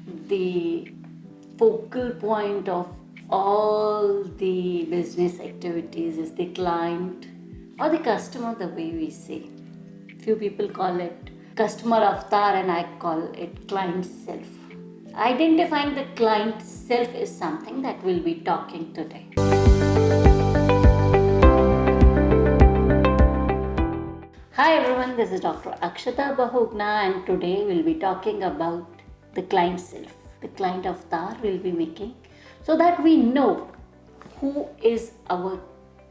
the focal point of all the business activities is the client or the customer, the way we say. Few people call it customer avatar and I call it client self. Identifying the client self is something that we'll be talking today. Hi everyone, this is Dr. Akshita Bahuguna and today we'll be talking about the client self. The client avatar we'll be making so that we know who is our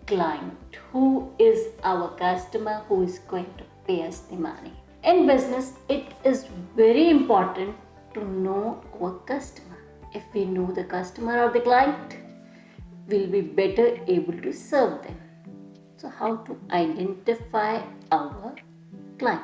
client, who is our customer, who is going to pay us the money. In business, it is very important to know our customer. If we know the customer or the client, we'll be better able to serve them. So how to identify our client?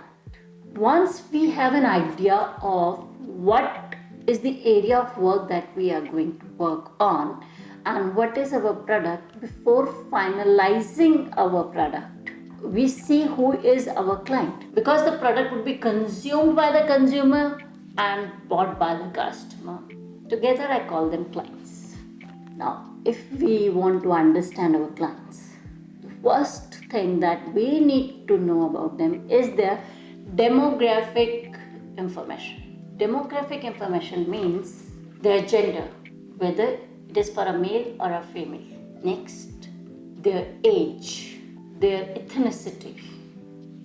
Once we have an idea of what is the area of work that we are going to work on and what is our product, before finalizing our product, we see who is our client, because the product would be consumed by the consumer and bought by the customer. Together I call them clients. Now, if we want to understand our clients, the first thing that we need to know about them is their demographic information. Demographic information means their gender, whether it is for a male or a female. Next, their age, their ethnicity,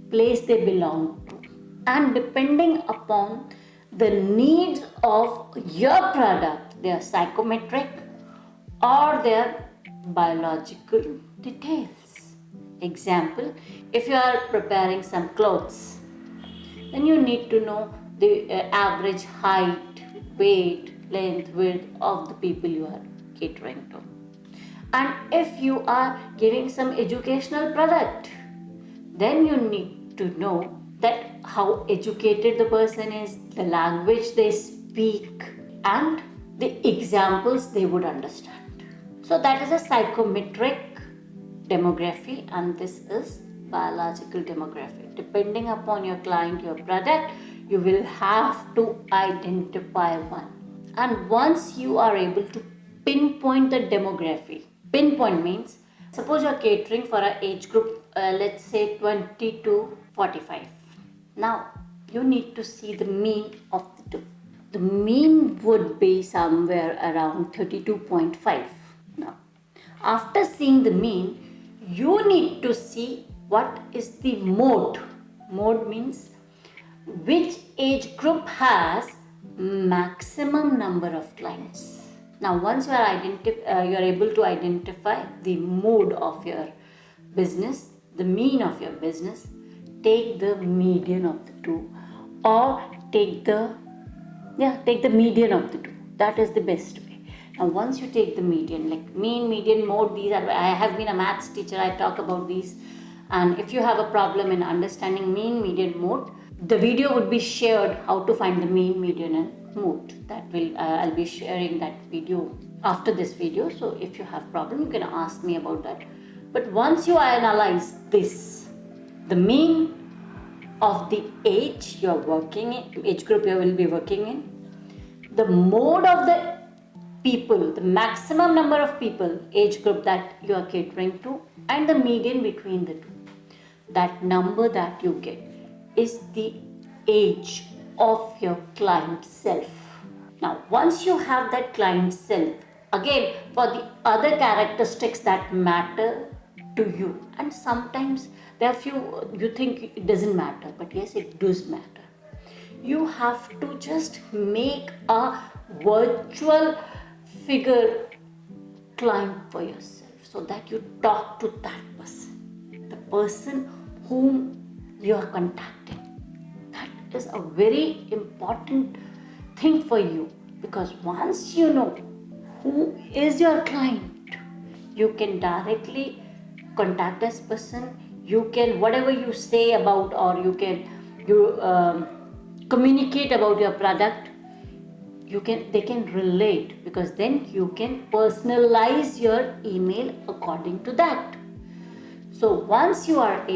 place they belong to. And depending upon the needs of your product, their psychometric or their biological details. Example, if you are preparing some clothes, then you need to know the average height, weight, length, width of the people you are catering to. And if you are giving some educational product, then you need to know that how educated the person is, the language they speak, and the examples they would understand. So that is a psychometric demography and this is biological demography. Depending upon your client, your product, you will have to identify one. And once you are able to pinpoint the demography, pinpoint means suppose you are catering for an age group, let's say 20 to 45. Now you need to see the mean of the two. The mean would be somewhere around 32.5. Now, after seeing the mean, you need to see what is the mode. Mode means which age group has maximum number of clients. Now, once you are able to identify the mode of your business, the mean of your business, take the median of the two, or take the median of the two. That is the best way. Now, once you take the median, like mean, median, mode, these are, I have been a maths teacher, I talk about these. And if you have a problem in understanding mean, median, mode, the video would be shared how to find the mean, median and mode. That will, I'll be sharing that video after this video. So if you have problem, you can ask me about that. But once you analyze this, the mean of the age you are working in, age group you will be working in, the mode of the people, the maximum number of people, age group that you are catering to, and the median between the two. That number that you get is the age of your client self. Now, once you have that client self, again, for the other characteristics that matter to you, and sometimes there are few you think it doesn't matter, but yes, it does matter. You have to just make a virtual figure client for yourself so that you talk to that person, the person whom you are contacting. That is a very important thing for you, because once you know who is your client, you can directly contact this person. You can, whatever you say about, or you can communicate about your product, they can relate, because then you can personalize your email according to that. So once you have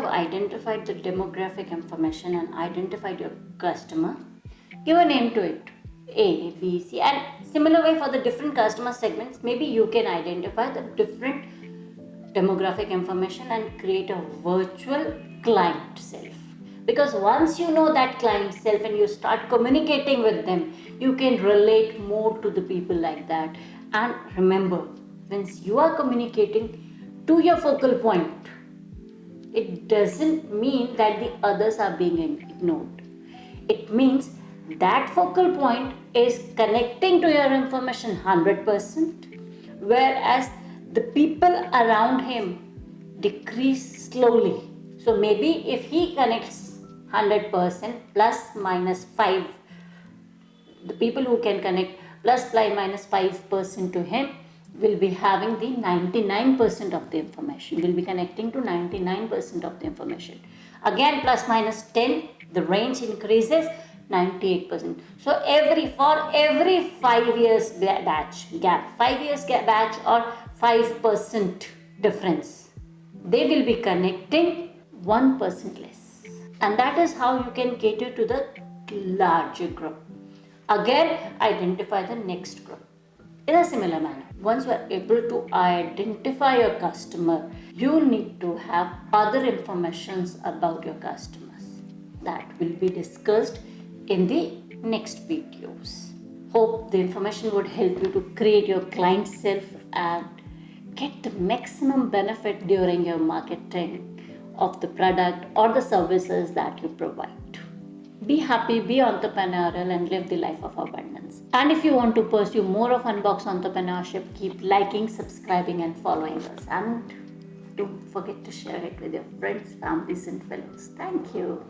identified the demographic information and identified your customer, Give a name to it, A, B, C, and similar way for the different customer segments. Maybe you can identify the different demographic information and create a virtual client self. Because once you know that client self and you start communicating with them, you can relate more to the people like that. And remember, once you are communicating to your focal point, it doesn't mean that the others are being ignored. It means that focal point is connecting to your information 100%, whereas the people around him decrease slowly. So maybe if he connects 100% plus minus 5, the people who can connect plus 5% to him will be having the 99% of the information, will be connecting to 99% of the information. Again, plus minus 10, the range increases 98%. So for every 5 years gap, 5 years batch or 5% difference, they will be connecting 1% less. And that is how you can cater to the larger group. Again, identify the next group in a similar manner. Once you are able to identify your customer, you need to have other informations about your customers that will be discussed in the next videos. Hope the information would help you to create your client self and get the maximum benefit during your marketing of the product or the services that you provide. Be happy, be entrepreneurial, and live the life of abundance. And if you want to pursue more of Unbox Entrepreneurship, keep liking, subscribing, and following us. And don't forget to share it with your friends, families, and fellows. Thank you.